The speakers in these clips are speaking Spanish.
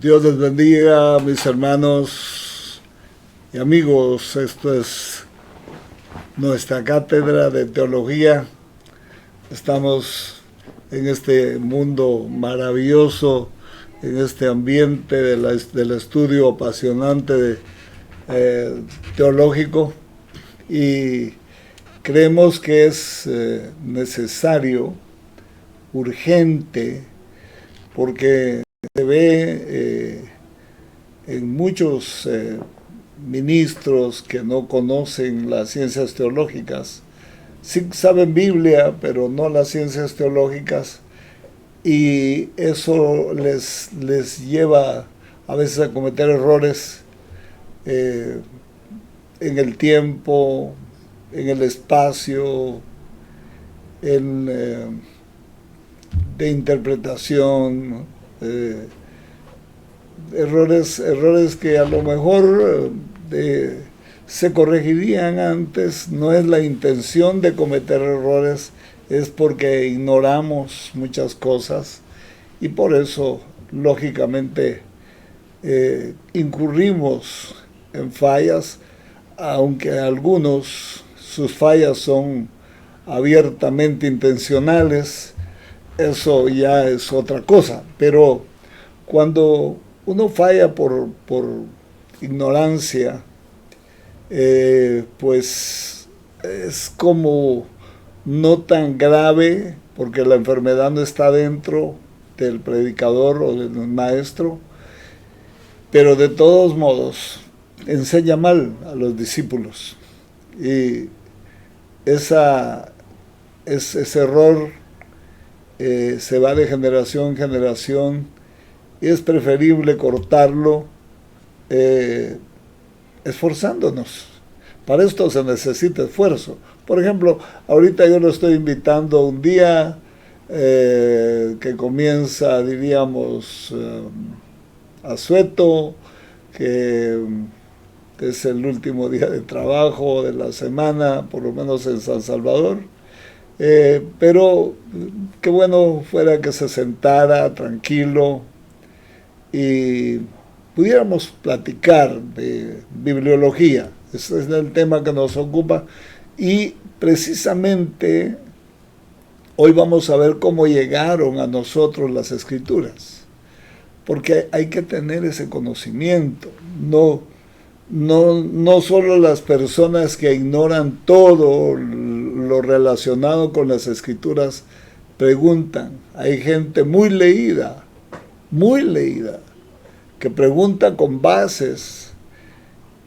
Dios les bendiga, mis hermanos y amigos. Esto es nuestra cátedra de teología. Estamos en este mundo maravilloso, en este ambiente del estudio apasionante teológico, y creemos que es necesario, urgente, porque se ve en muchos ministros que no conocen las ciencias teológicas. Sí saben Biblia, pero no las ciencias teológicas, y eso les lleva a veces a cometer errores en el tiempo, en el espacio, de interpretación, errores que a lo mejor se corregirían antes. No es la intención de cometer errores, es porque ignoramos muchas cosas, y por eso lógicamente incurrimos en fallas, aunque algunos sus fallas son abiertamente intencionales. Eso ya es otra cosa. Pero cuando uno falla por ignorancia, pues es como no tan grave, porque la enfermedad no está dentro del predicador o del maestro, pero de todos modos enseña mal a los discípulos, y ese error se va de generación en generación, y es preferible cortarlo esforzándonos. Para esto se necesita esfuerzo. Por ejemplo, ahorita yo lo estoy invitando un día que comienza, diríamos, asueto, que es el último día de trabajo de la semana, por lo menos en San Salvador. Pero qué bueno fuera que se sentara tranquilo y pudiéramos platicar de bibliología. Ese es el tema que nos ocupa, y precisamente hoy vamos a ver cómo llegaron a nosotros las Escrituras, porque hay que tener ese conocimiento. No solo las personas que ignoran todo lo relacionado con las Escrituras preguntan. Hay gente muy leída, que pregunta con bases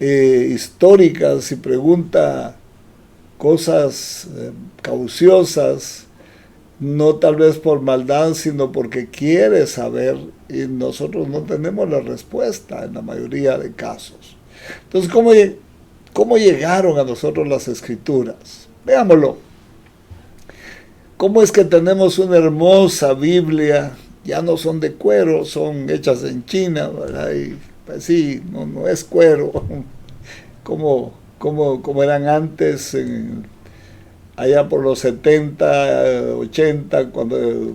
históricas, y pregunta cosas cauciosas, no tal vez por maldad, sino porque quiere saber, y nosotros no tenemos la respuesta en la mayoría de casos. Entonces, ¿cómo llegaron a nosotros las Escrituras? Veámoslo. ¿Cómo es que tenemos una hermosa Biblia? Ya no son de cuero, son hechas en China, ¿verdad? Y pues sí, no es cuero, como eran antes, allá por los 70, 80, cuando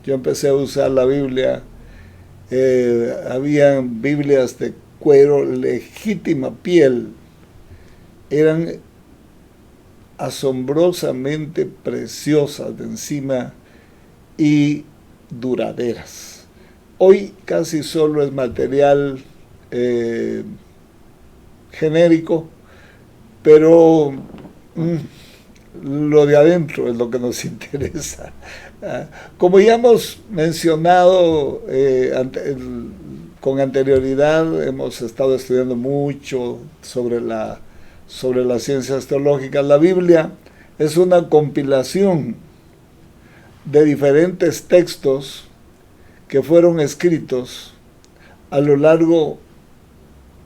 yo empecé a usar la Biblia. Habían Biblias de cuero, legítima piel, eran asombrosamente preciosas de encima y duraderas. Hoy casi solo es material genérico, pero lo de adentro es lo que nos interesa. Como ya hemos mencionado con anterioridad, hemos estado estudiando mucho sobre las ciencias teológicas. La Biblia es una compilación de diferentes textos que fueron escritos a lo largo,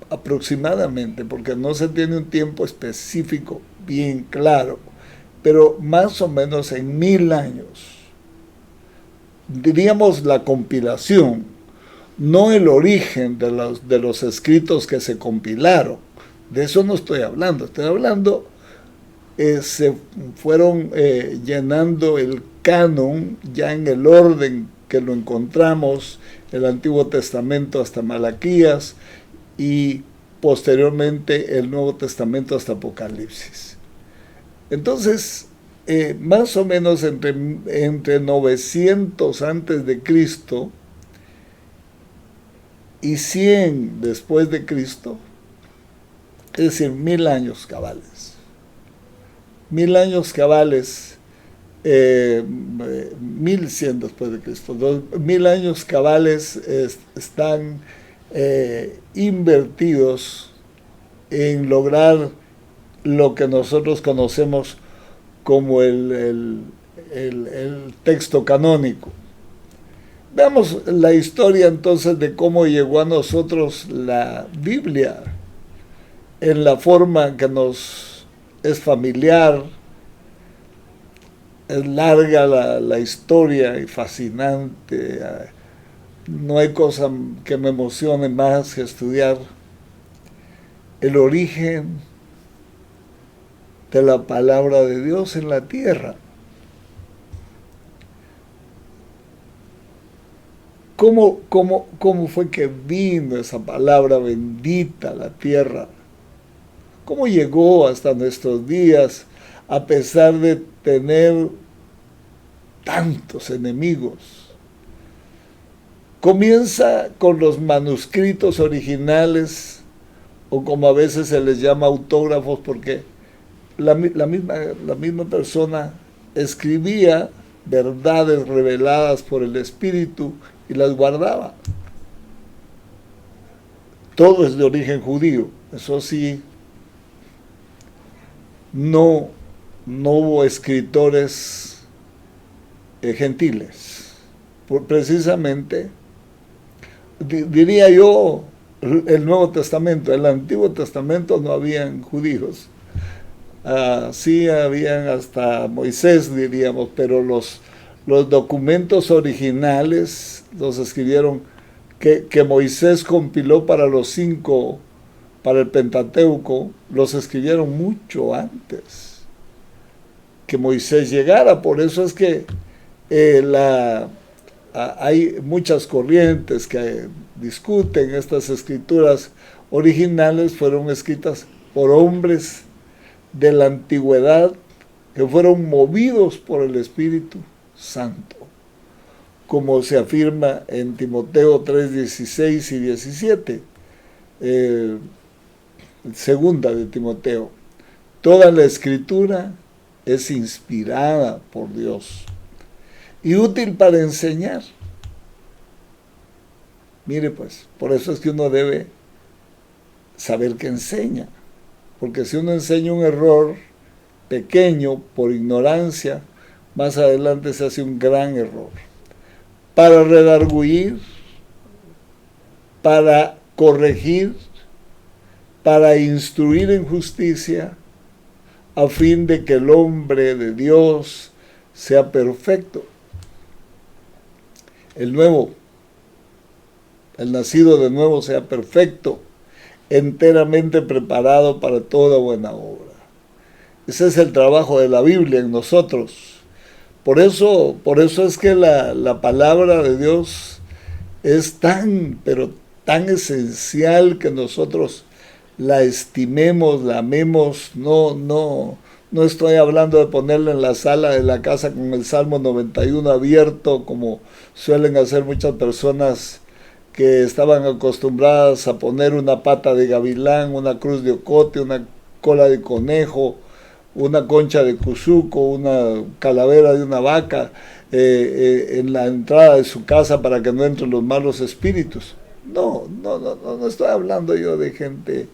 aproximadamente, porque no se tiene un tiempo específico bien claro, pero más o menos en 1000 años. Diríamos la compilación, no el origen de los escritos que se compilaron. De eso no estoy hablando. Estoy hablando, se fueron llenando el canon ya en el orden que lo encontramos, el Antiguo Testamento hasta Malaquías y posteriormente el Nuevo Testamento hasta Apocalipsis. Entonces, más o menos entre 900 antes de Cristo y 100 después de Cristo, es decir, 1000 años cabales. 1000 años cabales, 1100 después de Cristo, 2000 años cabales están invertidos en lograr lo que nosotros conocemos como el texto canónico. Veamos la historia entonces de cómo llegó a nosotros la Biblia en la forma que nos es familiar. Es larga la historia y fascinante. No hay cosa que me emocione más que estudiar el origen de la palabra de Dios en la tierra. ¿Cómo fue que vino esa palabra bendita a la tierra? ¿Cómo llegó hasta nuestros días a pesar de tener tantos enemigos? Comienza con los manuscritos originales, o como a veces se les llama autógrafos, porque la misma persona escribía verdades reveladas por el Espíritu y las guardaba. Todo es de origen judío, eso sí. No hubo escritores gentiles. Precisamente, diría yo, el Nuevo Testamento, el Antiguo Testamento no habían judíos. Sí habían hasta Moisés, diríamos, pero los documentos originales los escribieron, que Moisés compiló para para el Pentateuco, los escribieron mucho antes que Moisés llegara. Por eso es que hay muchas corrientes que discuten estas escrituras originales fueron escritas por hombres de la antigüedad que fueron movidos por el Espíritu Santo, como se afirma en Timoteo 3:16 y 17, segunda de Timoteo. Toda la escritura es inspirada por Dios y útil para enseñar. Mire pues, por eso es que uno debe saber que enseña, porque si uno enseña un error pequeño por ignorancia, más adelante se hace un gran error. Para redarguir, para corregir, para instruir en justicia, a fin de que el hombre de Dios sea perfecto. El nacido de nuevo sea perfecto, enteramente preparado para toda buena obra. Ese es el trabajo de la Biblia en nosotros. Por eso es que la palabra de Dios es pero tan esencial que nosotros la estimemos, la amemos. No estoy hablando de ponerla en la sala de la casa con el Salmo 91 abierto, como suelen hacer muchas personas que estaban acostumbradas a poner una pata de gavilán, una cruz de ocote, una cola de conejo, una concha de cuzuco, una calavera de una vaca en la entrada de su casa para que no entren los malos espíritus. No estoy hablando yo de gente,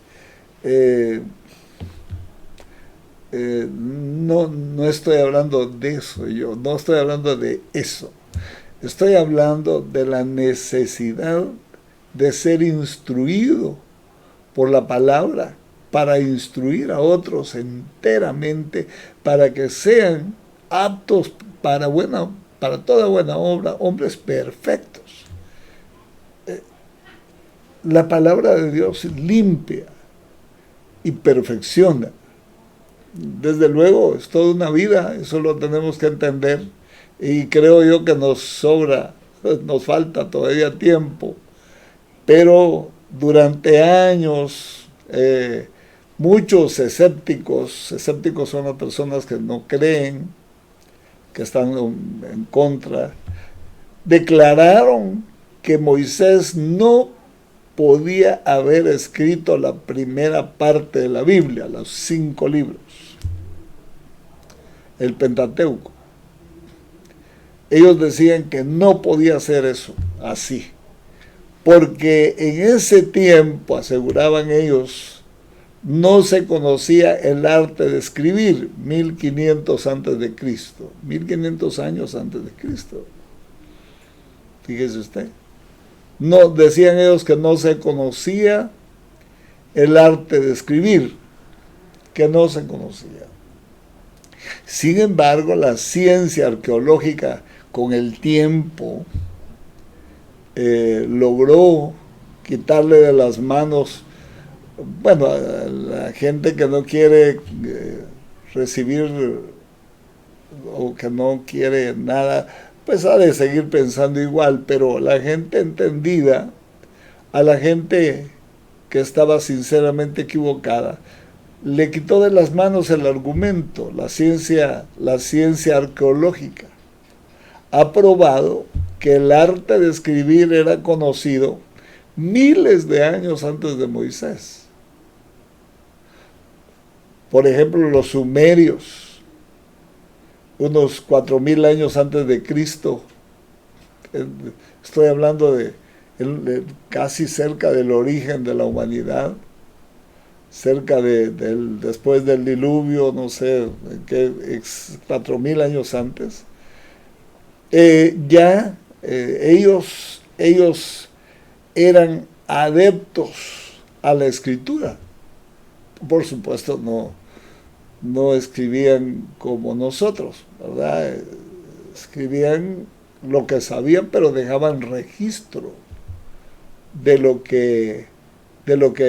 no estoy hablando de eso, no estoy hablando de eso. Estoy hablando de la necesidad de ser instruido por la palabra, para instruir a otros enteramente, para que sean aptos para toda buena obra, hombres perfectos. La palabra de Dios limpia y perfecciona. Desde luego, es toda una vida, eso lo tenemos que entender, y creo yo que nos sobra nos falta todavía tiempo, pero durante años muchos escépticos son las personas que no creen, que están en contra, declararon que Moisés no podía haber escrito la primera parte de la Biblia, los 5 libros, el Pentateuco. Ellos decían que no podía hacer eso así, porque en ese tiempo, aseguraban ellos, no se conocía el arte de escribir, 1500 antes de Cristo, 1500 años antes de Cristo. Fíjese usted. No, decían ellos que no se conocía el arte de escribir, que no se conocía. Sin embargo, la ciencia arqueológica con el tiempo logró quitarle de las manos, bueno, a la gente que no quiere recibir o que no quiere nada, pues ha de seguir pensando igual, pero la gente entendida, a la gente que estaba sinceramente equivocada, le quitó de las manos el argumento. La ciencia arqueológica ha probado que el arte de escribir era conocido miles de años antes de Moisés. Por ejemplo, los sumerios, unos 4000 años antes de Cristo, estoy hablando de casi cerca del origen de la humanidad, cerca después del diluvio, no sé, 4000 años antes, ellos eran adeptos a la escritura. Por supuesto, no escribían como nosotros, ¿verdad? Escribían lo que sabían, pero dejaban registro de lo que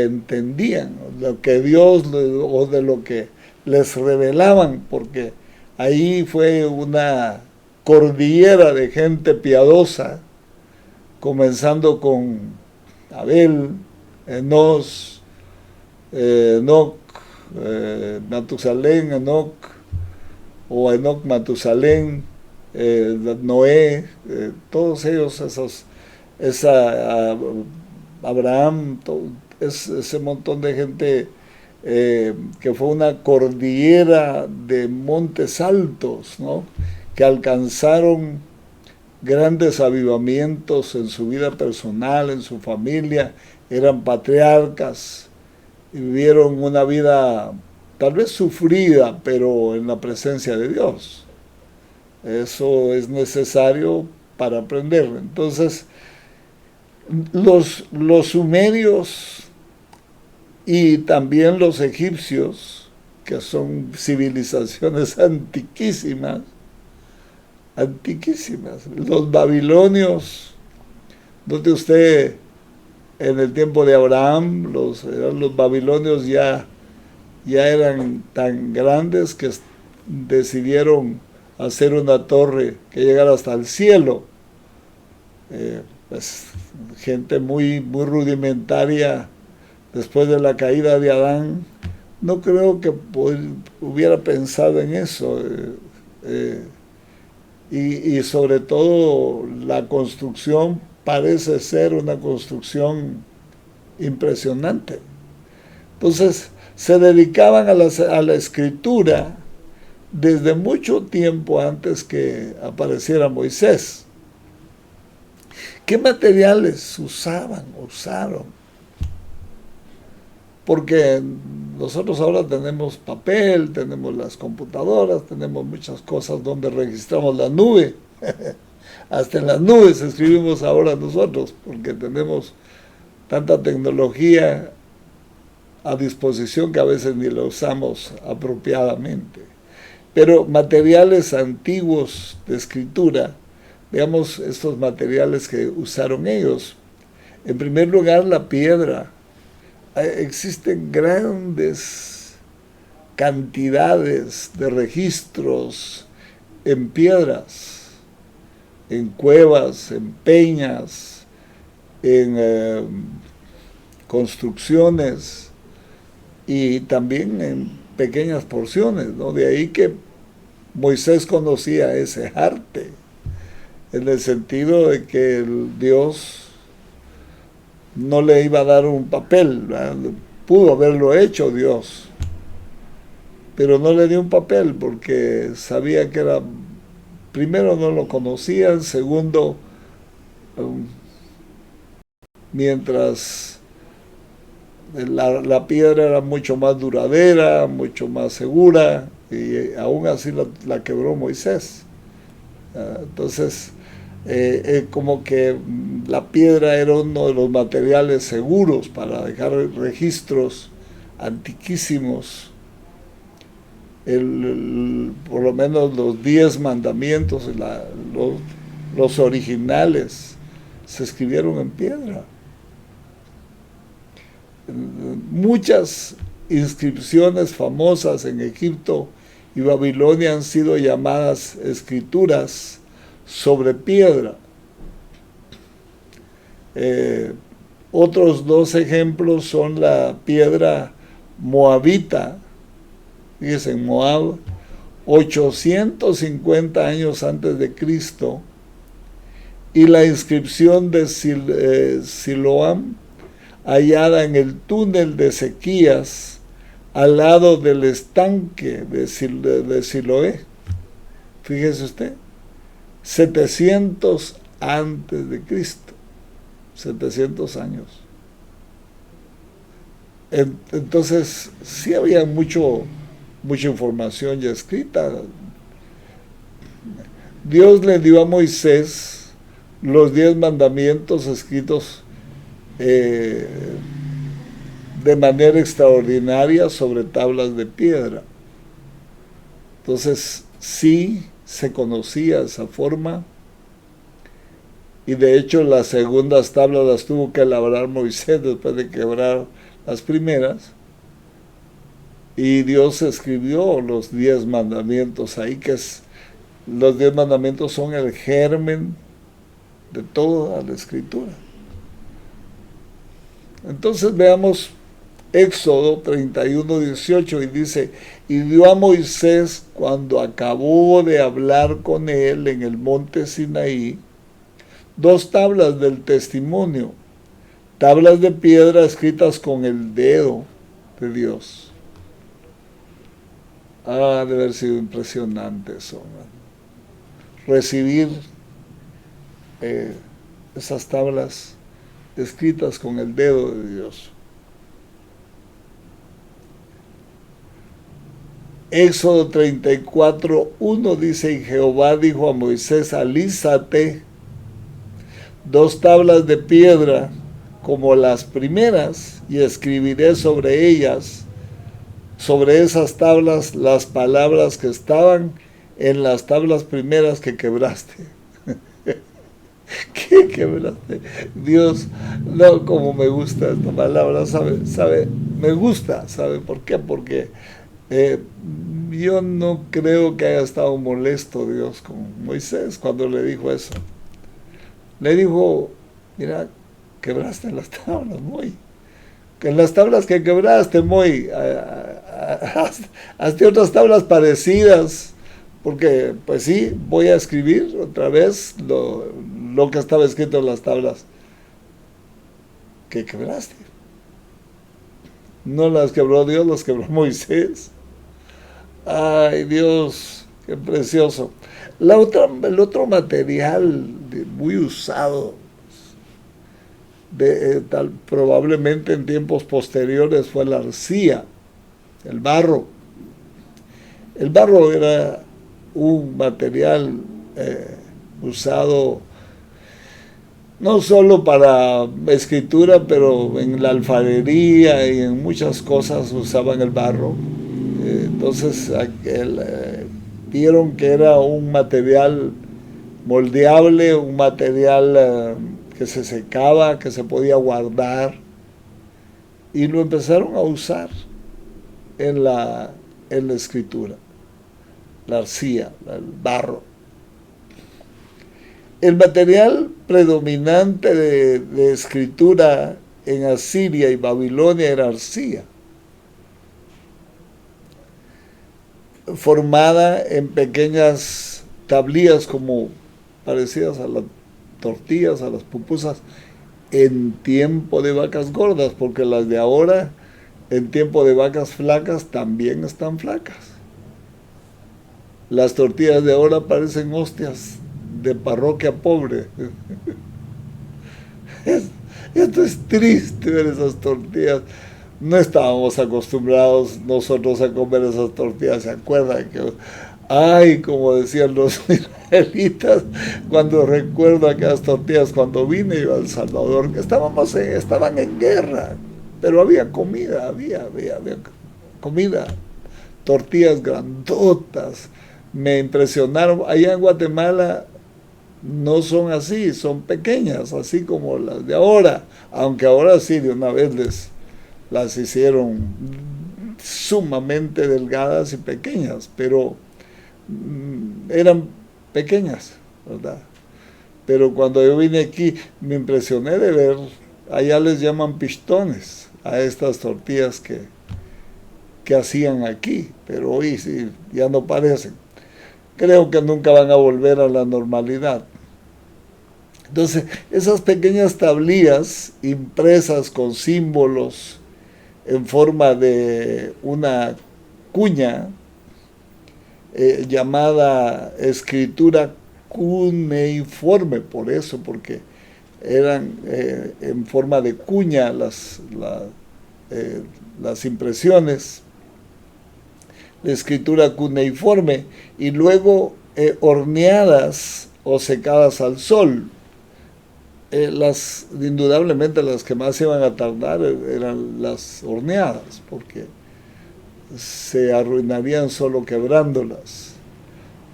entendían, lo que Dios o de lo que les revelaban, porque ahí fue una cordillera de gente piadosa, comenzando con Abel, Enos, Enoc, Matusalén, Enoc, o Enoc Matusalén, Noé, todos ellos, Abraham, ese montón de gente, que fue una cordillera de montes altos, ¿no?, que alcanzaron grandes avivamientos en su vida personal, en su familia, eran patriarcas, y vivieron una vida tal vez sufrida, pero en la presencia de Dios. Eso es necesario para aprender. Entonces, los sumerios y también los egipcios, que son civilizaciones antiquísimas, los babilonios, note usted, en el tiempo de Abraham, los babilonios ya eran tan grandes que decidieron hacer una torre que llegara hasta el cielo. Pues gente muy rudimentaria después de la caída de Adán, no creo que hubiera pensado en eso. Y sobre todo la construcción parece ser una construcción impresionante. Entonces se dedicaban a la escritura desde mucho tiempo antes que apareciera Moisés. ¿Qué materiales usaron? Porque nosotros ahora tenemos papel, tenemos las computadoras, tenemos muchas cosas donde registramos la nube. Hasta en las nubes escribimos ahora nosotros, porque tenemos tanta tecnología a disposición que a veces ni la usamos apropiadamente. Pero materiales antiguos de escritura, veamos estos materiales que usaron ellos. En primer lugar, la piedra. Existen grandes cantidades de registros en piedras. en cuevas, en peñas, en construcciones y también en pequeñas porciones, ¿no? De ahí que Moisés conocía ese arte, en el sentido de que Dios no le iba a dar un papel, ¿verdad? Pudo haberlo hecho Dios, pero no le dio un papel porque sabía que era, primero no lo conocían, segundo, mientras la piedra era mucho más duradera, mucho más segura, y aún así la quebró Moisés. Entonces, como que la piedra era uno de los materiales seguros para dejar registros antiquísimos. Por lo menos los 10 mandamientos, los originales, se escribieron en piedra. Muchas inscripciones famosas en Egipto y Babilonia han sido llamadas escrituras sobre piedra. Otros dos ejemplos son la piedra moabita, fíjense, en Moab, 850 años antes de Cristo, y la inscripción de Siloam, hallada en el túnel de Ezequías, al lado del estanque de Siloé. Fíjese usted, 700 antes de Cristo, 700 años. Entonces, sí había mucha información ya escrita. Dios le dio a Moisés los 10 mandamientos escritos de manera extraordinaria sobre tablas de piedra. Entonces, sí se conocía esa forma, y de hecho las segundas tablas las tuvo que labrar Moisés después de quebrar las primeras, y Dios escribió los 10 mandamientos ahí, los 10 mandamientos son el germen de toda la escritura. Entonces veamos Éxodo 31:18, y dice: y dio a Moisés, cuando acabó de hablar con él en el monte Sinaí, 2 tablas del testimonio, tablas de piedra escritas con el dedo de Dios. De haber sido impresionante eso, ¿no? Recibir esas tablas escritas con el dedo de Dios. Éxodo 34:1 dice: y Jehová dijo a Moisés: alízate 2 tablas de piedra como las primeras, y escribiré sobre ellas, sobre esas tablas, las palabras que estaban en las tablas primeras que quebraste. ¿Qué quebraste? Dios, no, como me gusta esta palabra, sabe, me gusta, ¿sabe por qué? Porque yo no creo que haya estado molesto Dios con Moisés cuando le dijo eso. Le dijo: mira, quebraste las tablas, muy. En las tablas que quebraste, muy, hazte otras tablas parecidas, porque pues sí, voy a escribir otra vez lo que estaba escrito en las tablas que quebraste. No las quebró Dios, las quebró Moisés. Ay, Dios, qué precioso. El otro material muy usado, probablemente en tiempos posteriores, fue la arcilla, el barro. El barro era un material usado no solo para escritura, pero en la alfarería y en muchas cosas usaban el barro. Entonces vieron que era un material moldeable, un material que se secaba, que se podía guardar, y lo empezaron a usar en la escritura, la arcilla, el barro. El material predominante de escritura en Asiria y Babilonia era arcilla, formada en pequeñas tablillas como parecidas a las tortillas, a las pupusas, en tiempo de vacas gordas, porque las de ahora, en tiempo de vacas flacas, también están flacas. Las tortillas de ahora parecen hostias de parroquia pobre. Esto es triste, ver esas tortillas. No estábamos acostumbrados nosotros a comer esas tortillas, ¿se acuerdan? Ay, como decían los israelitas, cuando recuerdo aquellas tortillas cuando vine yo a El Salvador, que estaban en guerra, pero había comida, había comida, tortillas grandotas, me impresionaron. Allá en Guatemala no son así, son pequeñas, así como las de ahora, aunque ahora sí, de una vez las hicieron sumamente delgadas y pequeñas, pero eran pequeñas, ¿verdad? Pero cuando yo vine aquí me impresioné de ver, allá les llaman pistones a estas tortillas que hacían aquí, pero hoy sí, ya no parecen. Creo que nunca van a volver a la normalidad. Entonces, esas pequeñas tablillas impresas con símbolos en forma de una cuña, llamada escritura cuneiforme, por eso, porque eran en forma de cuña las impresiones, la escritura cuneiforme, y luego horneadas o secadas al sol. Indudablemente las que más iban a tardar eran las horneadas, porque se arruinarían solo quebrándolas.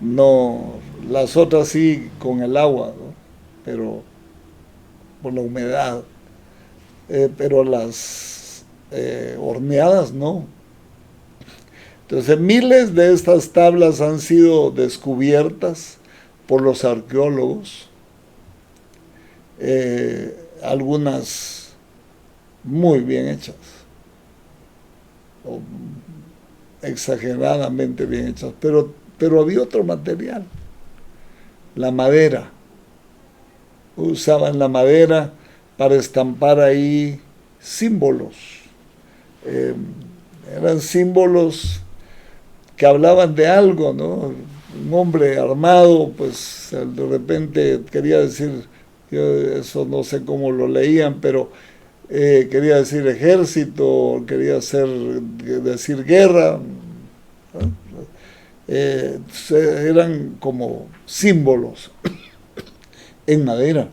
No, las otras sí con el agua, ¿no? Pero por la humedad. Pero las horneadas no. Entonces miles de estas tablas han sido descubiertas por los arqueólogos, algunas muy bien hechas, o exageradamente bien hechas, pero había otro material, la madera. Usaban la madera para estampar ahí símbolos. Eran símbolos que hablaban de algo, ¿no? Un hombre armado, pues de repente quería decir, yo eso no sé cómo lo leían, pero quería decir ejército, quería decir guerra, ¿no? Eran como símbolos en madera.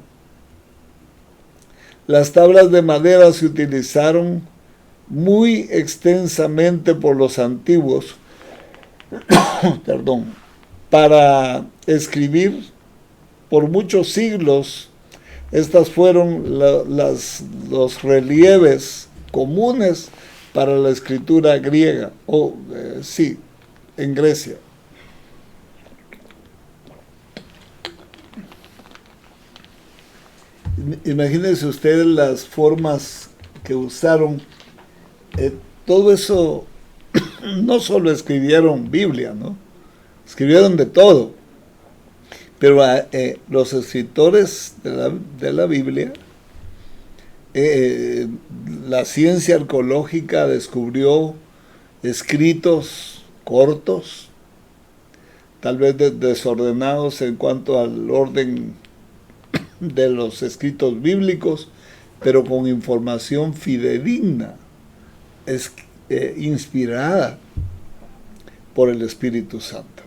Las tablas de madera se utilizaron muy extensamente por los antiguos perdón, para escribir por muchos siglos. Estas fueron los relieves comunes para la escritura griega, sí, en Grecia. Imagínense ustedes las formas que usaron. Todo eso, no solo escribieron Biblia, ¿no? Escribieron de todo. Pero los escritores de la Biblia, la ciencia arqueológica descubrió escritos cortos, tal vez desordenados en cuanto al orden de los escritos bíblicos, pero con información fidedigna, inspirada por el Espíritu Santo.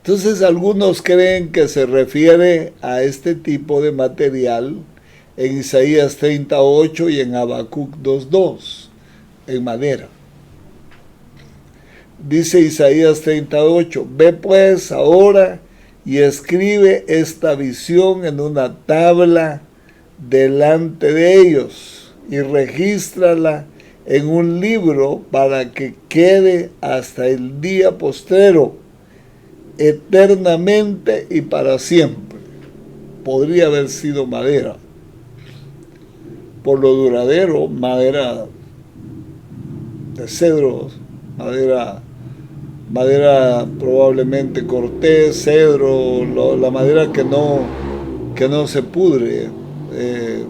Entonces algunos creen que se refiere a este tipo de material en Isaías 38 y en Habacuc 2:2, en madera. Dice Isaías 38, ve pues ahora y escribe esta visión en una tabla delante de ellos y regístrala en un libro para que quede hasta el día postrero, eternamente y para siempre. podría haber sido madera. Por lo duradero, madera de cedros, madera probablemente cortés, cedro, la madera que no se pudre. Eh,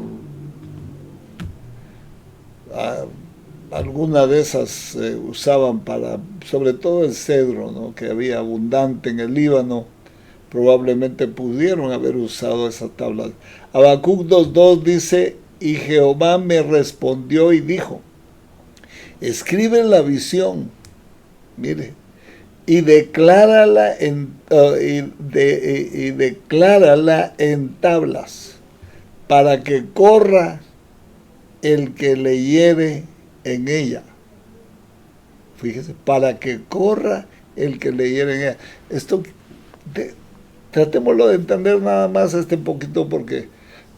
Algunas de esas usaban para, sobre todo el cedro, ¿no?, que había abundante en el Líbano, probablemente pudieron haber usado esas tablas. Habacuc 2:2 dice, y Jehová me respondió y dijo, escribe la visión, mire, y declárala declárala en tablas, para que corra el que leyere en ella. Fíjese, para que corra el que leyere en ella. Esto, tratémoslo de entender nada más poquito, porque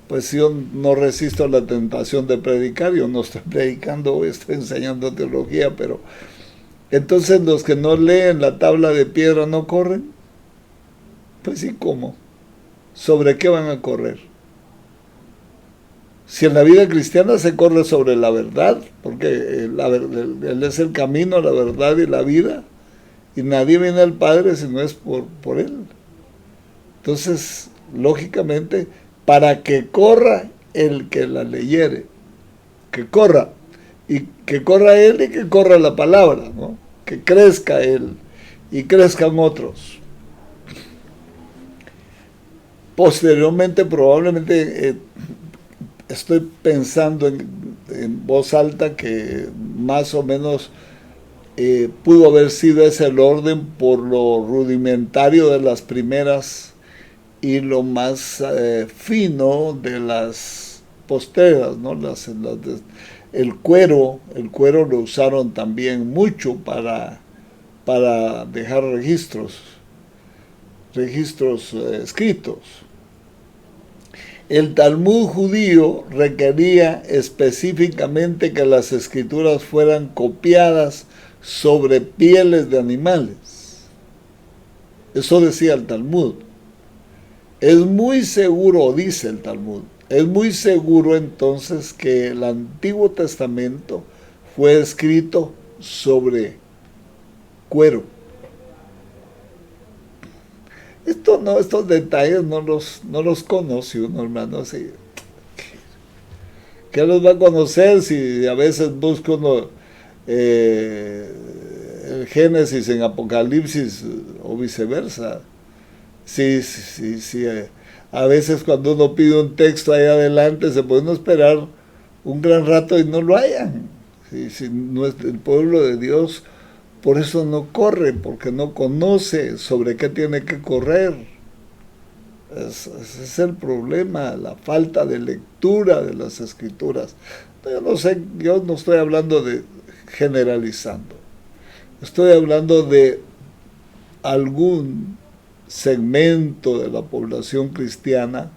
pues yo no resisto a la tentación de predicar. Yo no estoy predicando hoy, estoy enseñando teología, pero entonces los que no leen la tabla de piedra no corren. Pues sí, ¿cómo? ¿Sobre qué van a correr? Si en la vida cristiana se corre sobre la verdad, porque Él es el camino, la verdad y la vida, y nadie viene al Padre si no es por Él. Entonces, lógicamente, para que corra el que la leyere, que corra, y que corra Él y que corra la palabra, ¿no?, que crezca Él y crezcan otros. Posteriormente, probablemente, estoy pensando en voz alta que más o menos pudo haber sido ese el orden por lo rudimentario de las primeras y lo más fino de las posteras, ¿no? El cuero lo usaron también mucho para dejar registros escritos. El Talmud judío requería específicamente que las escrituras fueran copiadas sobre pieles de animales. Eso decía el Talmud. Es muy seguro, dice el Talmud, es muy seguro entonces que el Antiguo Testamento fue escrito sobre cuero. Estos detalles no los conoce uno, hermano. ¿Sí? ¿Qué los va a conocer si a veces busca uno el Génesis en Apocalipsis o viceversa? Sí. A veces cuando uno pide un texto ahí adelante se puede uno esperar un gran rato y no lo hayan. Si no es el pueblo de Dios, por eso no corre, porque no conoce sobre qué tiene que correr. Ese es el problema, la falta de lectura de las escrituras. Yo no estoy hablando de generalizando. Estoy hablando de algún segmento de la población cristiana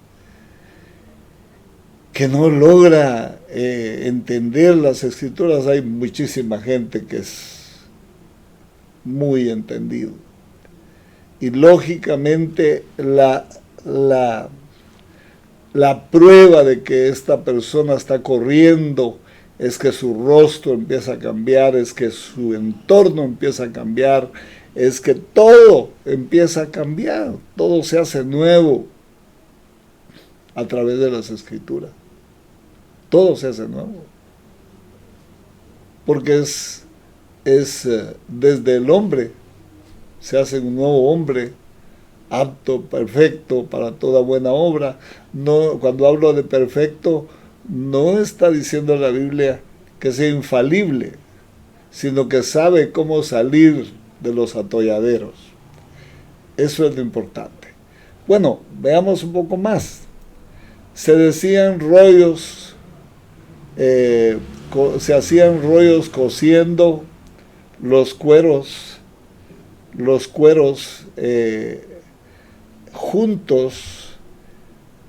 que no logra entender las escrituras. Hay muchísima gente que es muy entendido. Y lógicamente la prueba de que esta persona está corriendo es que su rostro empieza a cambiar, es que su entorno empieza a cambiar, es que todo empieza a cambiar, todo se hace nuevo a través de las escrituras. Todo se hace nuevo. Porque es desde el hombre se hace un nuevo hombre, apto, perfecto para toda buena obra. No, cuando hablo de perfecto, no está diciendo la Biblia que sea infalible, sino que sabe cómo salir de los atolladeros. Eso es lo importante. Bueno, veamos un poco más. Se decían rollos, se hacían rollos cosiendo los cueros juntos,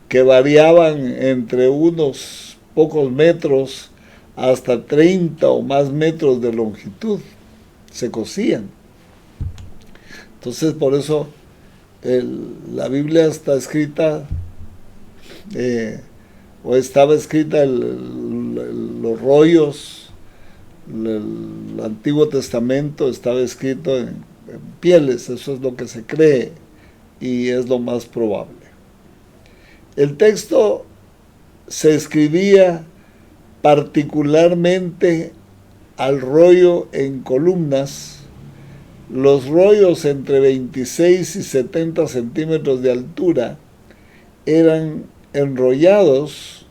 que variaban entre unos pocos metros hasta 30 o más metros de longitud, se cosían. Entonces, por eso la Biblia está escrita o estaba escrita los rollos, el Antiguo Testamento estaba escrito en pieles, eso es lo que se cree y es lo más probable. El texto se escribía particularmente al rollo en columnas. Los rollos entre 26 y 70 centímetros de altura eran enrollados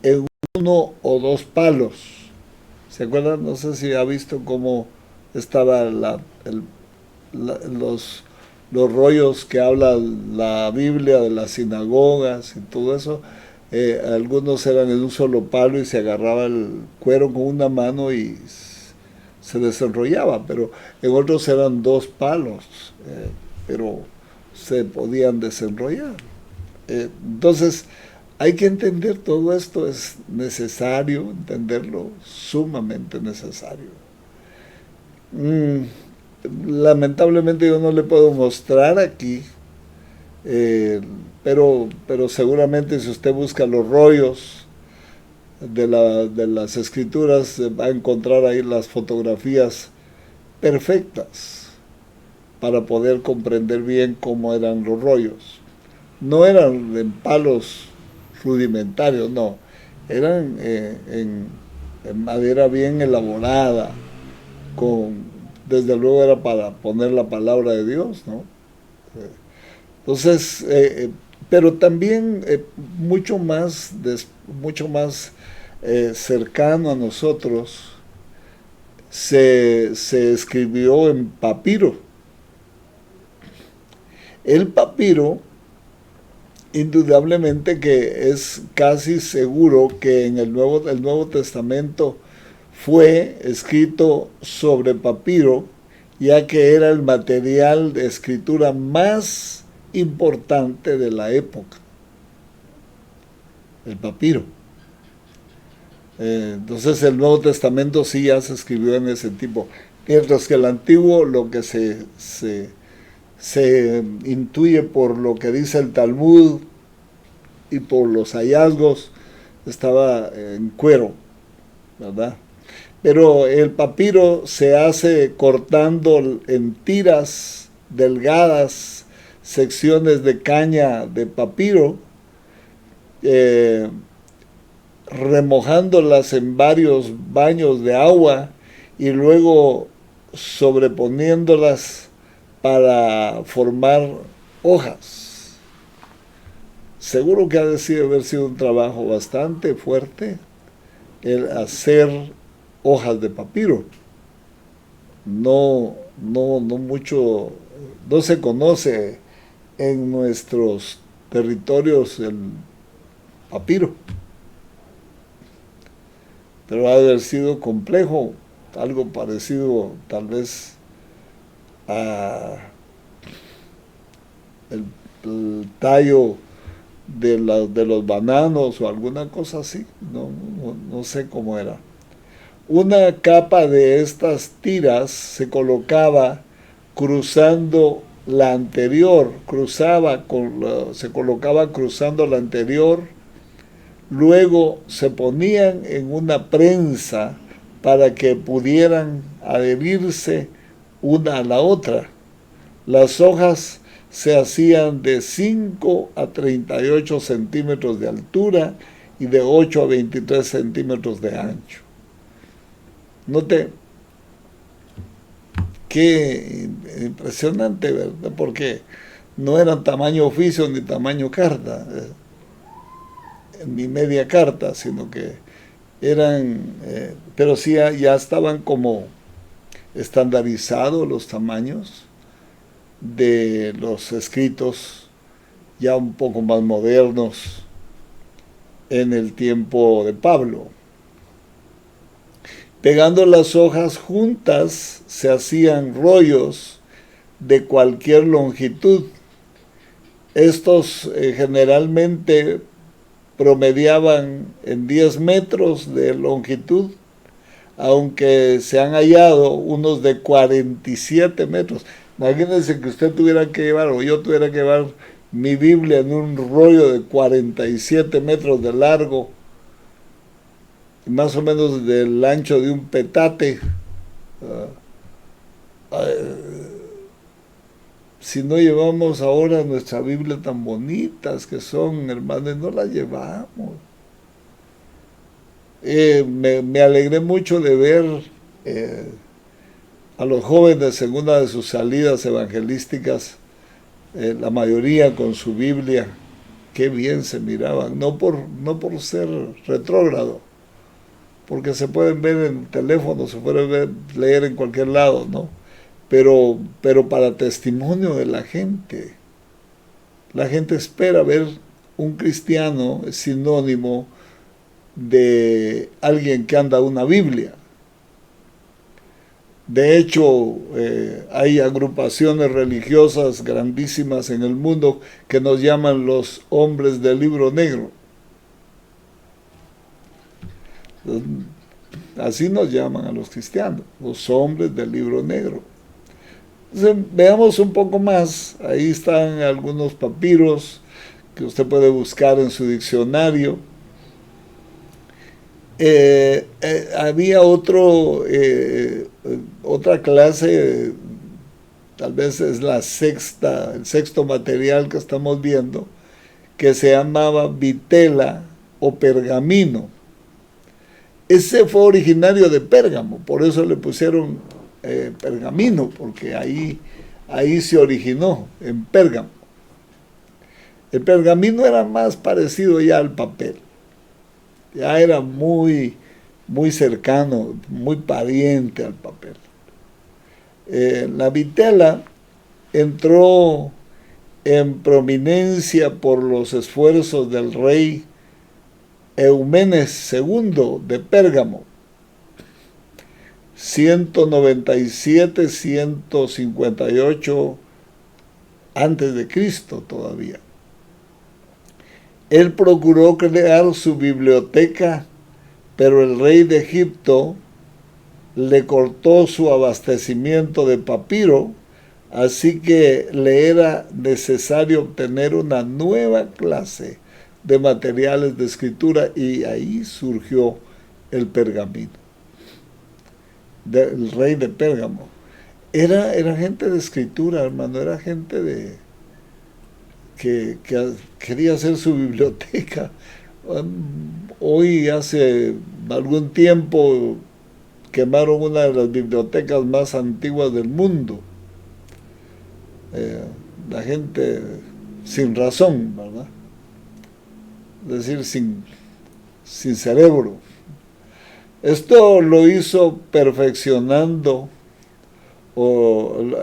en uno o dos palos. ¿Se acuerdan? No sé si ha visto cómo estaba los rollos que habla la Biblia de las sinagogas y todo eso. Algunos eran en un solo palo y se agarraba el cuero con una mano y se desenrollaba, pero en otros eran dos palos, pero se podían desenrollar. Entonces, hay que entender todo esto, es necesario entenderlo, sumamente necesario. Lamentablemente yo no le puedo mostrar aquí, pero seguramente si usted busca los rollos de las escrituras, va a encontrar ahí las fotografías perfectas para poder comprender bien cómo eran los rollos. No eran en palos rudimentarios, no, eran en madera bien elaborada, desde luego era para poner la palabra de Dios, ¿no? Entonces, pero también mucho más cercano a nosotros, se escribió en papiro. El papiro, indudablemente que es casi seguro que en el Nuevo Testamento fue escrito sobre papiro, ya que era el material de escritura más importante de la época, el papiro. Entonces el Nuevo Testamento sí ya se escribió en ese tipo, mientras que el Antiguo, lo que se intuye por lo que dice el Talmud y por los hallazgos, estaba en cuero, ¿verdad? Pero el papiro se hace cortando en tiras delgadas secciones de caña de papiro, eh, remojándolas en varios baños de agua y luego sobreponiéndolas para formar hojas. Seguro que ha de haber sido un trabajo bastante fuerte el hacer hojas de papiro. No mucho, no se conoce en nuestros territorios el papiro, pero ha de haber sido complejo, algo parecido tal vez a el tallo de los bananos o alguna cosa así, no sé cómo era. Una capa de estas tiras se colocaba cruzando la anterior, se colocaba cruzando la anterior, luego se ponían en una prensa para que pudieran adherirse una a la otra. Las hojas se hacían de 5 a 38 centímetros de altura y de 8 a 23 centímetros de ancho. Note qué impresionante, ¿verdad? Porque no eran tamaño oficio ni tamaño carta, ni media carta, sino que eran, pero sí ya estaban como estandarizados los tamaños de los escritos ya un poco más modernos en el tiempo de Pablo. Pegando las hojas juntas se hacían rollos de cualquier longitud. Estos generalmente promediaban en 10 metros de longitud, aunque se han hallado unos de 47 metros. Imagínense que usted tuviera que llevar, o yo tuviera que llevar mi Biblia en un rollo de 47 metros de largo, más o menos del ancho de un petate. Si no llevamos ahora nuestra Biblia tan bonitas que son, hermanos, no la llevamos. Me alegré mucho de ver a los jóvenes en una de sus salidas evangelísticas, la mayoría con su Biblia. Qué bien se miraban, no por ser retrógrado, porque se pueden ver en el teléfono, se pueden leer en cualquier lado, ¿no? Pero para testimonio de la gente. La gente espera ver un cristiano sinónimo de alguien que anda una Biblia. De hecho, hay agrupaciones religiosas grandísimas en el mundo que nos llaman los hombres del libro negro. Así nos llaman a los cristianos, los hombres del libro negro. Entonces, veamos un poco más. Ahí están algunos papiros que usted puede buscar en su diccionario. Había otra clase, tal vez es el sexto material que estamos viendo, que se llamaba vitela o pergamino. Ese fue originario de Pérgamo, por eso le pusieron pergamino, porque ahí se originó, en Pérgamo. El pergamino era más parecido ya al papel, ya era muy cercano, muy pariente al papel. La vitela entró en prominencia por los esfuerzos del rey Eumenes II de Pérgamo, 197-158 antes de Cristo todavía. Él procuró crear su biblioteca, pero el rey de Egipto le cortó su abastecimiento de papiro, así que le era necesario obtener una nueva clase de materiales de escritura, y ahí surgió el pergamino. El rey de Pérgamo era gente de escritura, hermano, era gente que quería hacer su biblioteca. Hoy, hace algún tiempo, quemaron una de las bibliotecas más antiguas del mundo. La gente sin razón, ¿verdad? Es decir, sin cerebro. Esto lo hizo perfeccionando un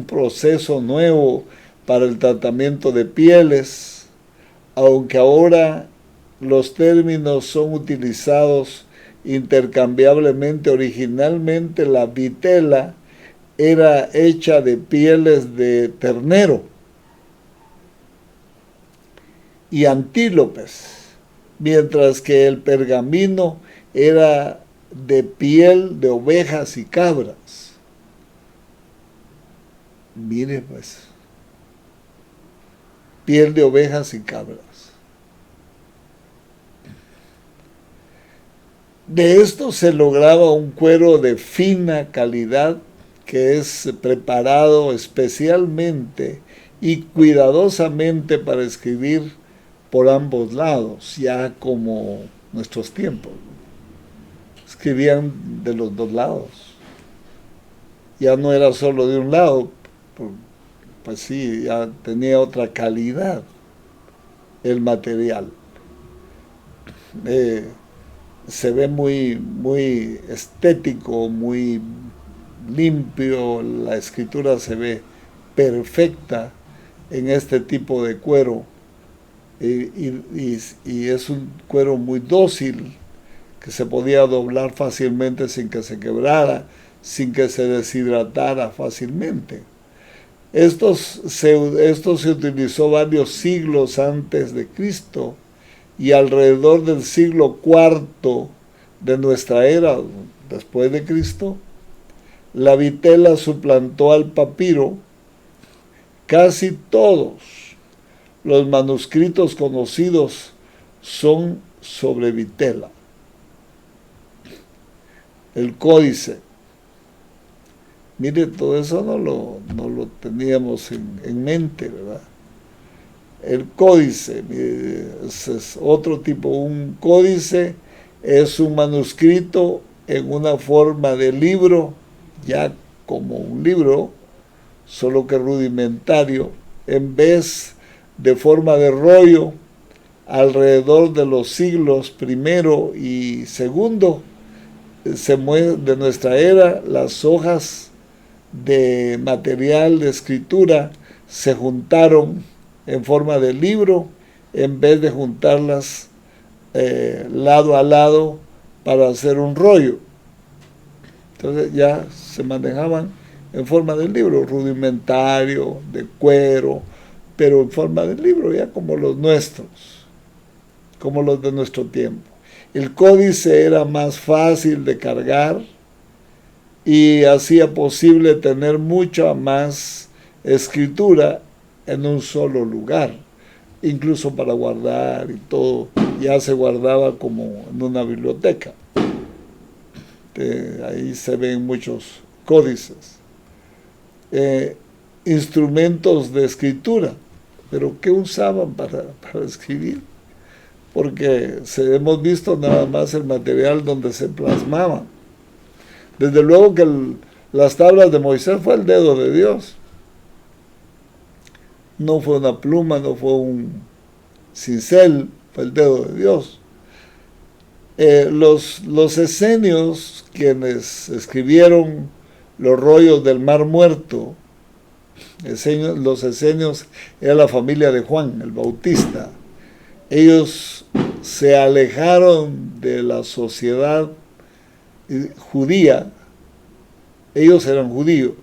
proceso nuevo para el tratamiento de pieles, aunque ahora los términos son utilizados intercambiablemente. Originalmente la vitela era hecha de pieles de ternero y antílopes, mientras que el pergamino era de piel de ovejas y cabras. Mire pues, piel de ovejas y cabras. De esto se lograba un cuero de fina calidad que es preparado especialmente y cuidadosamente para escribir por ambos lados, ya como nuestros tiempos. Escribían de los dos lados. Ya no era solo de un lado, pues sí, ya tenía otra calidad el material. Se ve muy estético, muy limpio, la escritura se ve perfecta en este tipo de cuero. Y es un cuero muy dócil, que se podía doblar fácilmente sin que se quebrara, sin que se deshidratara fácilmente. Esto se utilizó varios siglos antes de Cristo, y alrededor del siglo IV de nuestra era, después de Cristo, la vitela suplantó al papiro, Casi todos los manuscritos conocidos son sobre vitela. El códice. Mire, todo eso no lo teníamos en mente, ¿verdad? El códice, mire, es otro tipo. Un códice es un manuscrito en una forma de libro, ya como un libro, solo que rudimentario, en vez de forma de rollo, alrededor de los siglos primero y segundo de nuestra era, las hojas de material de escritura se juntaron en forma de libro en vez de juntarlas lado a lado para hacer un rollo. Entonces ya se manejaban en forma de libro, rudimentario, de cuero, pero en forma de libro, ya como los nuestros, como los de nuestro tiempo. El códice era más fácil de cargar y hacía posible tener mucha más escritura en un solo lugar, incluso para guardar y todo, ya se guardaba como en una biblioteca. Ahí se ven muchos códices. Instrumentos de escritura, pero ¿qué usaban para escribir? Porque hemos visto nada más el material donde se plasmaba. Desde luego que las tablas de Moisés fue el dedo de Dios. No fue una pluma, no fue un cincel, fue el dedo de Dios. Los esenios, quienes escribieron los rollos del Mar Muerto, los esenios era la familia de Juan el Bautista. Ellos se alejaron de la sociedad judía, ellos eran judíos,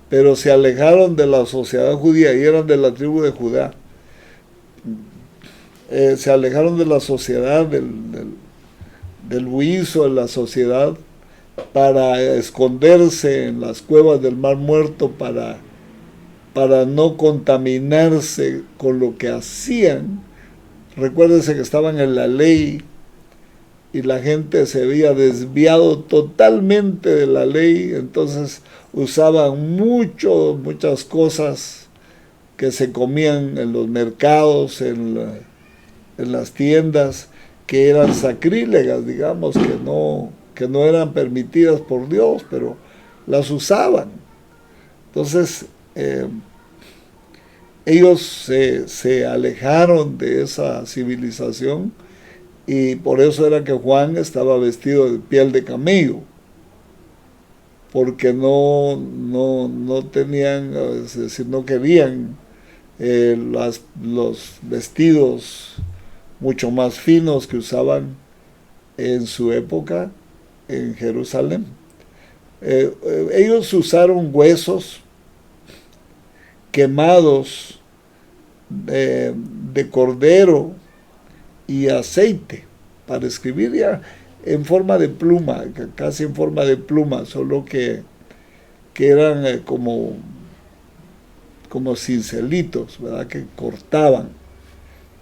pero se alejaron de la sociedad judía y eran de la tribu de Judá. Se alejaron de la sociedad, del bullicio de la sociedad, para esconderse en las cuevas del Mar Muerto, para no contaminarse con lo que hacían. Recuérdense que estaban en la ley y la gente se había desviado totalmente de la ley, entonces usaban muchas cosas que se comían en los mercados, en las tiendas, que eran sacrílegas, digamos, que no eran permitidas por Dios, pero las usaban. Entonces, ellos se alejaron de esa civilización y por eso era que Juan estaba vestido de piel de camello, porque no tenían, es decir, no querían los vestidos mucho más finos que usaban en su época en Jerusalén. Ellos usaron huesos quemados de cordero y aceite para escribir, ya en forma de pluma, casi en forma de pluma, solo que eran como cincelitos, ¿verdad? Que cortaban,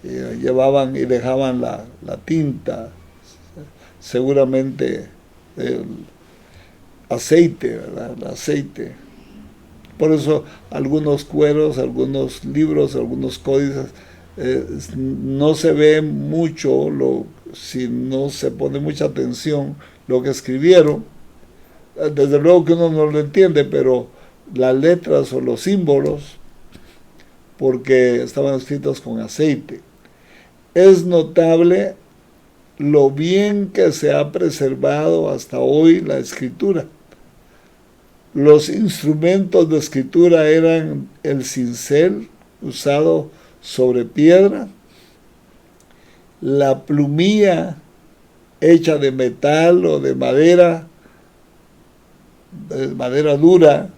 llevaban y dejaban la tinta, seguramente el aceite, ¿verdad? El aceite. Por eso algunos cueros, algunos libros, algunos códices, no se ve mucho, si no se pone mucha atención lo que escribieron. Desde luego que uno no lo entiende, pero las letras o los símbolos, porque estaban escritos con aceite. Es notable lo bien que se ha preservado hasta hoy la escritura. Los instrumentos de escritura eran el cincel usado sobre piedra, la plumilla hecha de metal o de madera dura,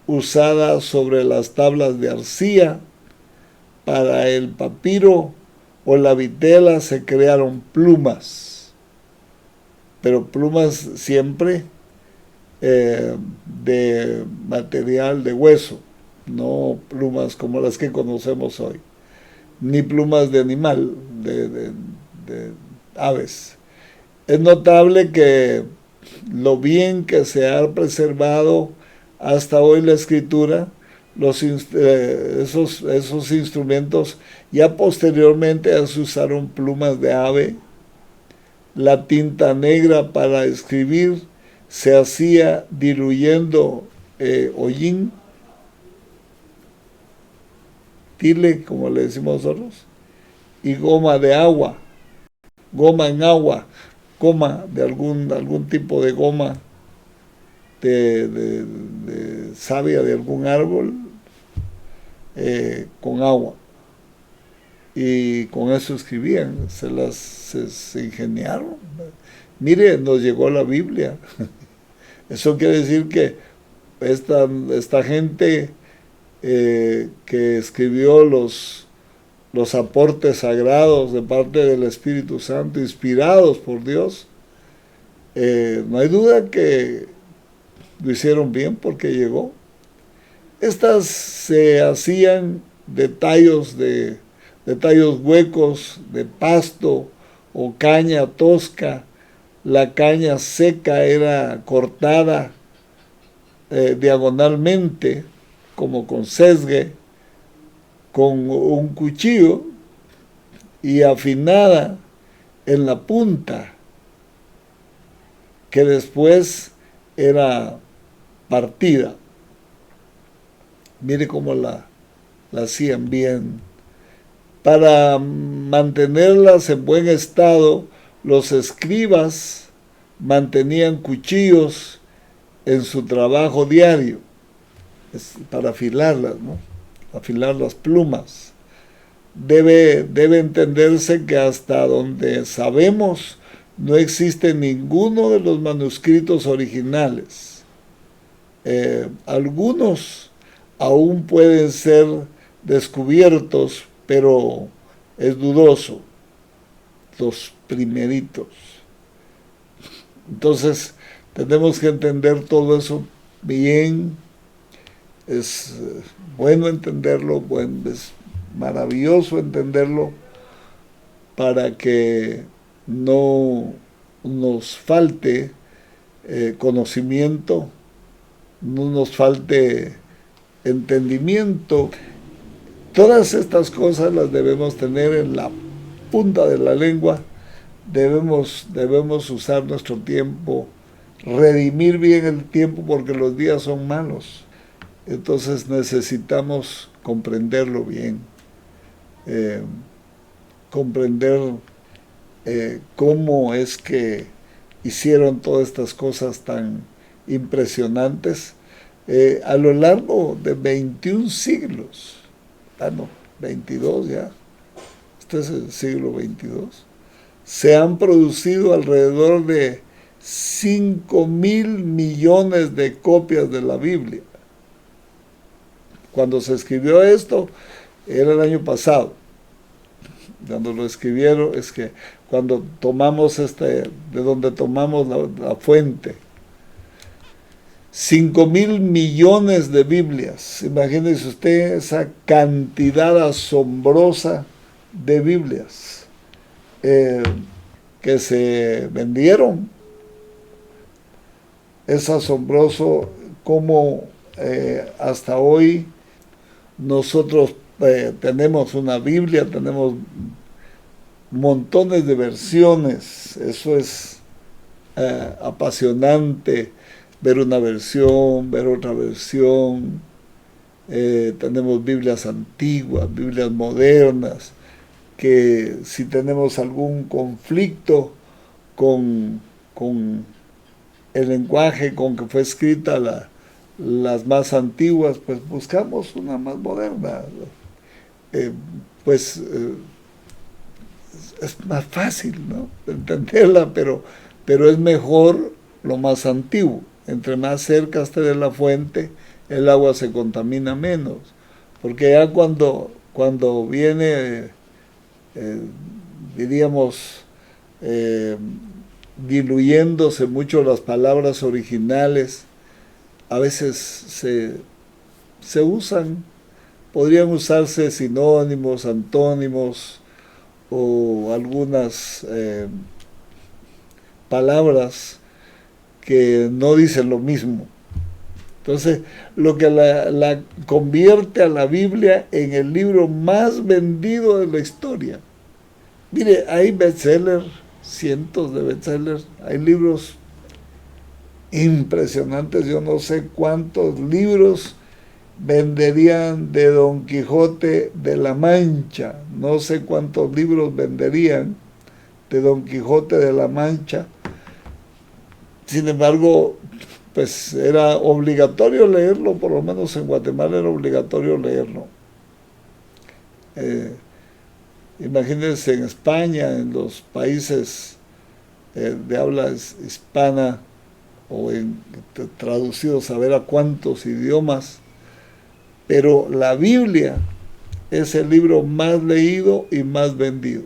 usada sobre las tablas de arcilla. Para el papiro o la vitela se crearon plumas, pero plumas siempre de material de hueso. no plumas como las que conocemos hoy, ni plumas de animal, de aves. Es notable que lo bien que se ha preservado hasta hoy la escritura, esos instrumentos, ya posteriormente se usaron plumas de ave, la tinta negra para escribir se hacía diluyendo hollín, tile, como le decimos nosotros, y goma de agua, goma en agua, goma de algún tipo de goma de savia de algún árbol con agua. Y con eso escribían, se ingeniaron. Mire, nos llegó la Biblia. Eso quiere decir que esta gente que escribió los aportes sagrados de parte del Espíritu Santo, inspirados por Dios, no hay duda que lo hicieron bien porque llegó. Estas se hacían de tallos huecos, de pasto o caña tosca. La caña seca era cortada diagonalmente, como con sesgue, con un cuchillo y afinada en la punta, que después era partida. Mire cómo la hacían bien. Para mantenerlas en buen estado, los escribas mantenían cuchillos en su trabajo diario, para afilarlas, ¿no? Afilar las plumas. Debe entenderse que hasta donde sabemos no existe ninguno de los manuscritos originales. Algunos aún pueden ser descubiertos, pero es dudoso, los primeritos. Entonces, tenemos que entender todo eso bien. Es bueno entenderlo, es maravilloso entenderlo para que no nos falte conocimiento, no nos falte entendimiento. Todas estas cosas las debemos tener en la punta de la lengua. Debemos usar nuestro tiempo, redimir bien el tiempo porque los días son malos. Entonces necesitamos comprenderlo bien, comprender cómo es que hicieron todas estas cosas tan impresionantes a lo largo de 21 siglos. 22 ya. Este es el siglo 22. Se han producido alrededor de 5.000 millones de copias de la Biblia. Cuando se escribió esto, era el año pasado. Cuando lo escribieron, es que cuando tomamos de donde tomamos la fuente, 5.000 millones de Biblias. Imagínese usted esa cantidad asombrosa de Biblias que se vendieron. Es asombroso cómo hasta hoy nosotros tenemos una Biblia, tenemos montones de versiones. Eso es apasionante, ver una versión, ver otra versión. Tenemos Biblias antiguas, Biblias modernas, que si tenemos algún conflicto con el lenguaje con que fue escrita las más antiguas, pues buscamos una más moderna. Es más fácil, ¿no?, entenderla, pero es mejor lo más antiguo. Entre más cerca esté de la fuente, el agua se contamina menos. Porque ya cuando viene, diríamos, diluyéndose mucho las palabras originales, a veces se usan, podrían usarse sinónimos, antónimos o algunas palabras que no dicen lo mismo. Entonces, lo que la convierte a la Biblia en el libro más vendido de la historia. Mire, hay bestsellers, cientos de bestsellers, hay libros impresionantes, yo no sé cuántos libros venderían de Don Quijote de la Mancha, no sé cuántos libros venderían de Don Quijote de la Mancha. Sin embargo, pues era obligatorio leerlo, por lo menos en Guatemala era obligatorio leerlo. Imagínense en España, en los países de habla hispana, o traducidos a ver a cuántos idiomas, pero la Biblia es el libro más leído y más vendido,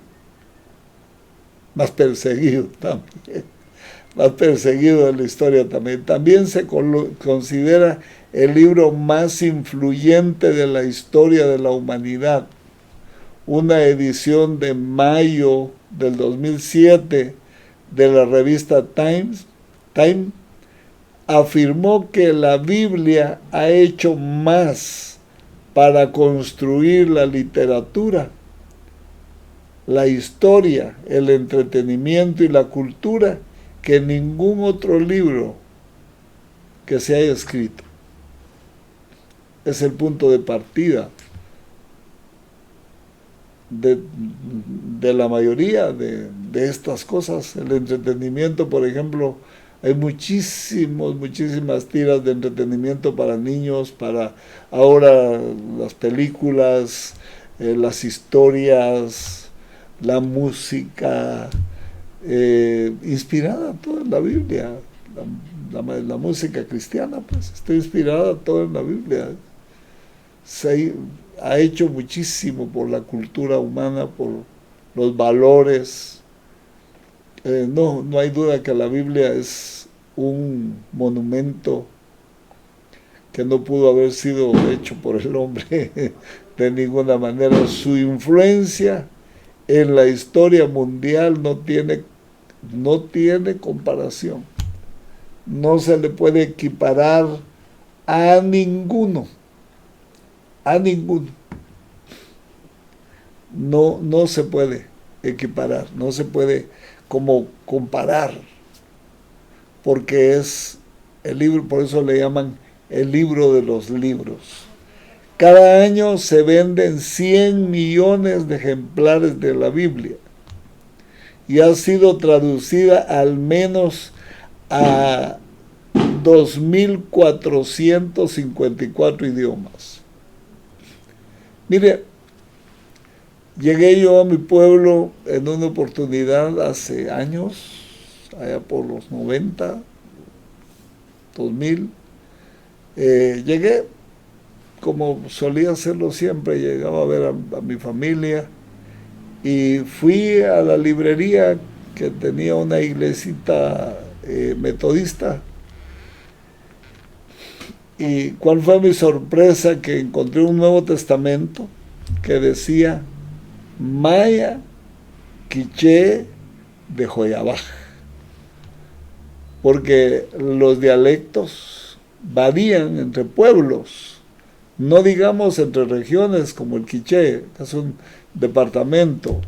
más perseguido también, más perseguido de la historia también. También se considera el libro más influyente de la historia de la humanidad. Una edición de mayo del 2007 de la revista Time afirmó que la Biblia ha hecho más para construir la literatura, la historia, el entretenimiento y la cultura que ningún otro libro que se haya escrito. Es el punto de partida de la mayoría de estas cosas. El entretenimiento, por ejemplo, hay muchísimas tiras de entretenimiento para niños, para ahora las películas, las historias, la música, inspirada toda en la Biblia. La música cristiana, pues, está inspirada toda en la Biblia. Se ha hecho muchísimo por la cultura humana, por los valores. No hay duda que la Biblia es un monumento que no pudo haber sido hecho por el hombre de ninguna manera. Su influencia en la historia mundial no tiene comparación. No se le puede equiparar a ninguno. No se puede equiparar, no se puede como comparar, porque es el libro, por eso le llaman el libro de los libros. Cada año se venden 100 millones de ejemplares de la Biblia y ha sido traducida al menos a 2.454 idiomas. Mire, llegué yo a mi pueblo en una oportunidad hace años, allá por los 90, 2000. Llegué como solía hacerlo siempre, llegaba a ver a mi familia y fui a la librería que tenía una iglesita metodista. ¿Y cuál fue mi sorpresa? Que encontré un Nuevo Testamento que decía Maya Quiché de Joyabaj, porque los dialectos varían entre pueblos, no digamos entre regiones como el quiché, que es un departamento.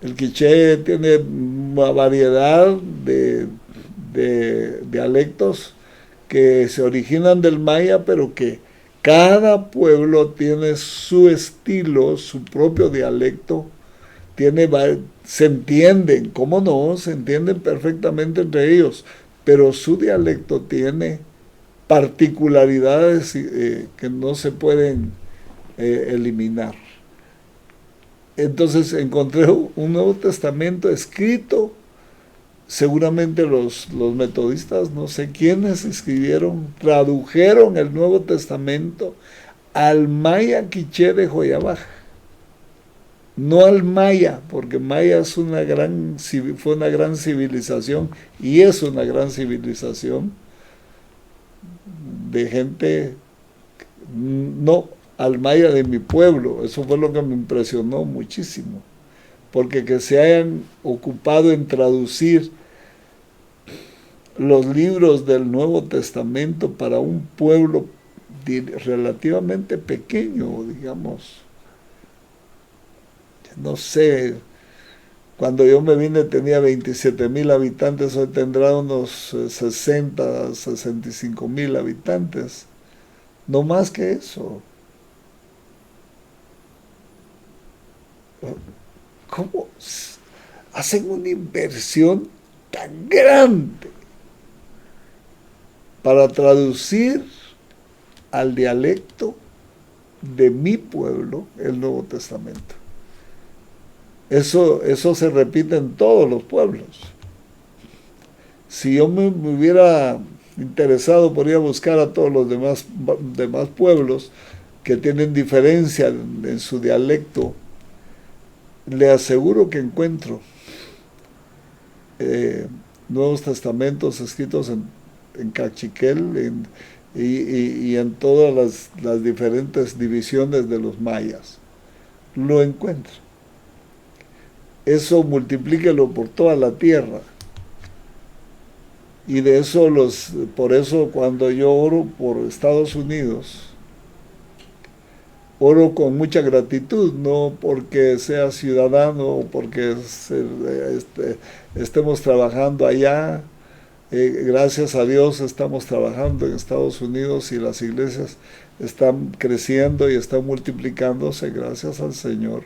El quiché tiene una variedad de dialectos que se originan del maya, pero que cada pueblo tiene su estilo, su propio dialecto, se entienden, ¿cómo no? Se entienden perfectamente entre ellos, pero su dialecto tiene particularidades que no se pueden eliminar. Entonces encontré un Nuevo Testamento escrito, seguramente los metodistas, no sé quiénes tradujeron el Nuevo Testamento al maya quiché de Joyabaj, no al maya, porque maya fue una gran civilización y es una gran civilización de gente no al maya de mi pueblo. Eso fue lo que me impresionó muchísimo, porque que se hayan ocupado en traducir los libros del Nuevo Testamento para un pueblo relativamente pequeño, digamos. No sé, cuando yo me vine tenía 27,000 habitantes, hoy tendrá unos 60, 65,000 habitantes. No más que eso. ¿Cómo hacen una inversión tan grande para traducir al dialecto de mi pueblo el Nuevo Testamento? Eso se repite en todos los pueblos. Si yo me hubiera interesado, podría buscar a todos los demás pueblos que tienen diferencia en su dialecto. Le aseguro que encuentro Nuevos Testamentos escritos en cachiquel y en todas las diferentes divisiones de los mayas. Lo encuentro. Eso multiplíquelo por toda la tierra. Y de eso por eso cuando yo oro por Estados Unidos, oro con mucha gratitud, no porque sea ciudadano o porque estemos trabajando allá. Gracias a Dios estamos trabajando en Estados Unidos y las iglesias están creciendo y están multiplicándose, gracias al Señor.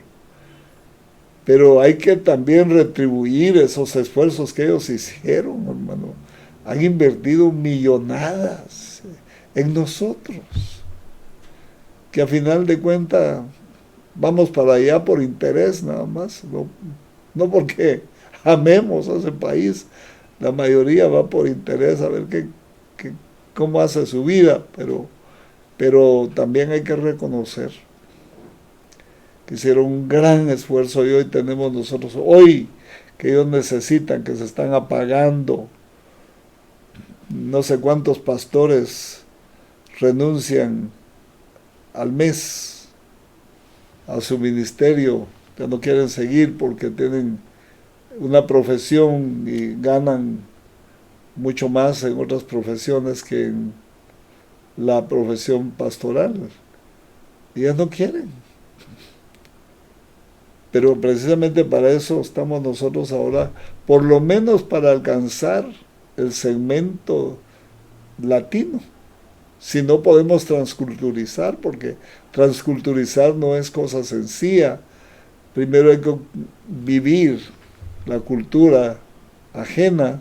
Pero hay que también retribuir esos esfuerzos que ellos hicieron, hermano. Han invertido millonadas en nosotros, que a final de cuentas vamos para allá por interés nada más, no porque amemos a ese país. La mayoría va por interés a ver cómo hace su vida, pero también hay que reconocer que hicieron un gran esfuerzo y hoy tenemos nosotros, hoy que ellos necesitan, que se están apagando. No sé cuántos pastores renuncian al mes a su ministerio, que no quieren seguir porque tienen una profesión y ganan mucho más en otras profesiones que en la profesión pastoral. Y ellos no quieren. Pero precisamente para eso estamos nosotros ahora, por lo menos para alcanzar el segmento latino. Si no podemos transculturizar, porque transculturizar no es cosa sencilla. Primero hay que vivir la cultura ajena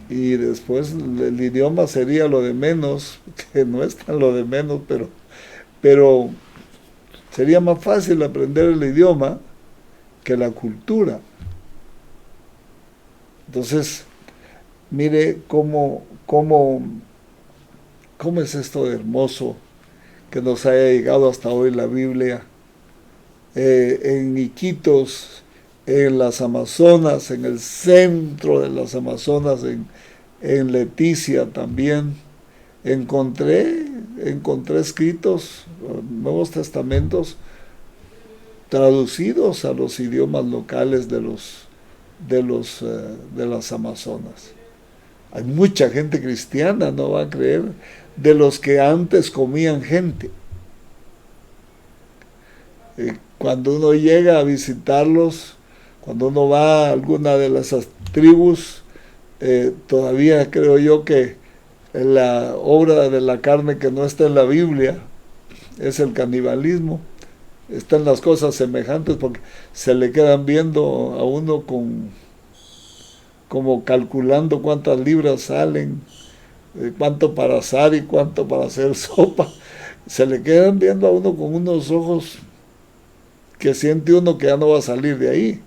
y después el idioma sería lo de menos, que no es tan lo de menos, pero sería más fácil aprender el idioma que la cultura. Entonces, mire cómo es esto de hermoso que nos haya llegado hasta hoy la Biblia. En Iquitos, en las Amazonas, en el centro de las Amazonas, en Leticia también, encontré escritos, Nuevos Testamentos, traducidos a los idiomas locales de las Amazonas. Hay mucha gente cristiana, no va a creer, de los que antes comían gente. Cuando uno llega a visitarlos, cuando uno va a alguna de esas tribus, todavía creo yo que la obra de la carne que no está en la Biblia es el canibalismo. Están las cosas semejantes porque se le quedan viendo a uno como calculando cuántas libras salen, cuánto para asar y cuánto para hacer sopa. Se le quedan viendo a uno con unos ojos que siente uno que ya no va a salir de ahí.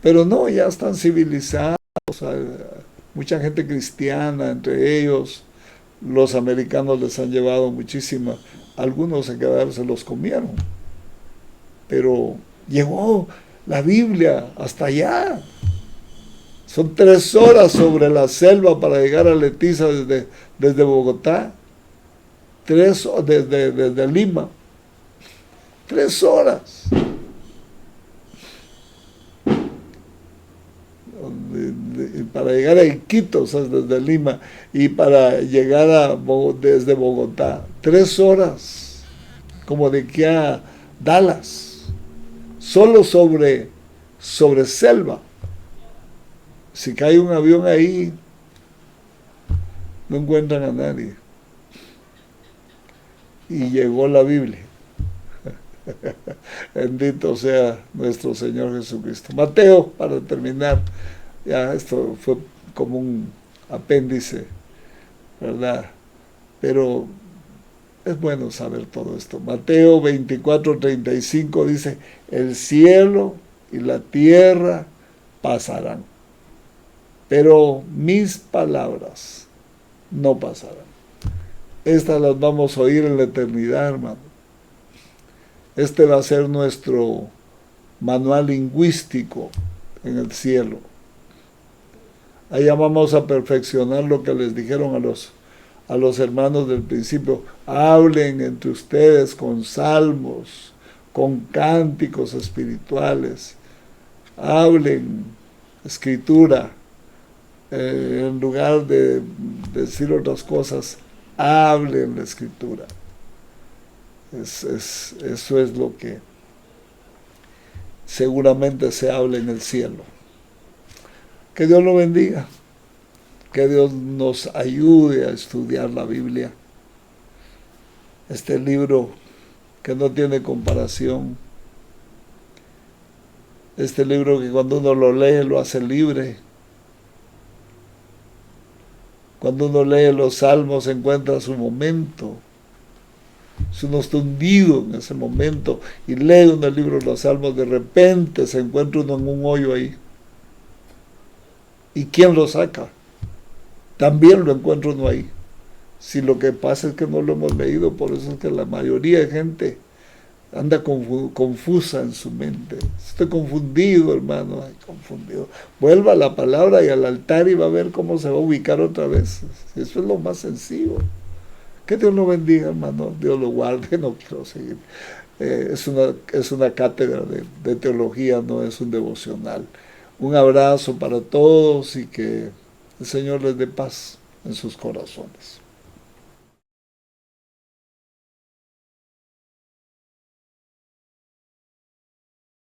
Pero no, ya están civilizados, mucha gente cristiana, entre ellos los americanos les han llevado muchísima, algunos se quedaron, se los comieron, pero llegó la Biblia hasta allá. Son 3 horas sobre la selva para llegar a Leticia desde Bogotá. desde Lima, 3 horas. Para llegar a Iquitos, o sea, desde Lima, y para llegar desde Bogotá, 3 horas, como de aquí a Dallas, solo sobre selva. Si cae un avión ahí, no encuentran a nadie. Y llegó la Biblia. Bendito sea nuestro Señor Jesucristo. Mateo, para terminar, ya esto fue como un apéndice, ¿verdad? Pero es bueno saber todo esto. Mateo 24:35 dice, el cielo y la tierra pasarán, pero mis palabras no pasarán. Estas las vamos a oír en la eternidad, hermano. Este va a ser nuestro manual lingüístico en el cielo. Allá vamos a perfeccionar lo que les dijeron a los hermanos del principio. Hablen entre ustedes con salmos, con cánticos espirituales. Hablen escritura. En lugar de decir otras cosas, hablen la escritura. Eso es lo que seguramente se habla en el cielo. Que Dios lo bendiga. Que Dios nos ayude a estudiar la Biblia. Este libro que no tiene comparación. Este libro que cuando uno lo lee lo hace libre. Cuando uno lee los salmos encuentra su momento. Si uno está hundido en ese momento y lee uno el libro de los salmos, de repente se encuentra uno en un hoyo ahí. ¿Y quién lo saca? También lo encuentra uno ahí. Si lo que pasa es que no lo hemos leído, por eso es que la mayoría de gente anda confusa en su mente. Estoy confundido, hermano, ay, confundido. Vuelva a la palabra y al altar y va a ver cómo se va a ubicar otra vez. Eso es lo más sencillo. Que Dios lo bendiga, hermano. Dios lo guarde. No quiero seguir. Es una cátedra de teología, no es un devocional. Un abrazo para todos y que el Señor les dé paz en sus corazones.